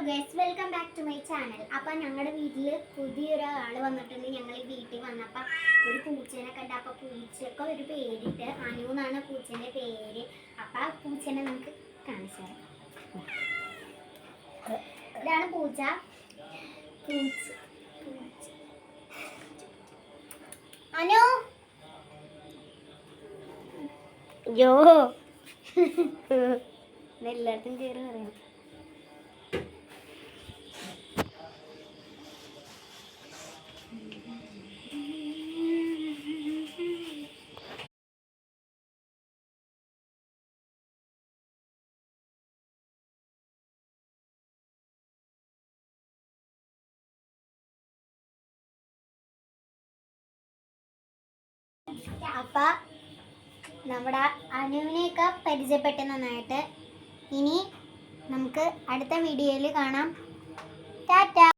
Guys, welcome back to my channel. അപ്പം ഞങ്ങളുടെ വീട്ടിൽ പുതിയൊരാൾ വന്നിട്ടുണ്ട്. ഞങ്ങൾ ഈ വീട്ടിൽ വന്നപ്പോൾ ഒരു പൂച്ചേനെ കണ്ട. അപ്പോൾ പൂച്ചയൊക്കെ ഒരു പേരിട്ട്, അനു എന്നാണ് പൂച്ചേൻ്റെ പേര്. അപ്പം ആ പൂച്ചേനെ നമുക്ക് കാണിച്ചു തരാം. ഇതാണ് പൂച്ച. അനു യോ എല്ലായിടത്തും കയറി പറയാം. അപ്പം നമ്മുടെ അനുവിനെയൊക്കെ പരിചയപ്പെട്ട നന്നായിട്ട്. ഇനി നമുക്ക് അടുത്ത വീഡിയോയിൽ കാണാം.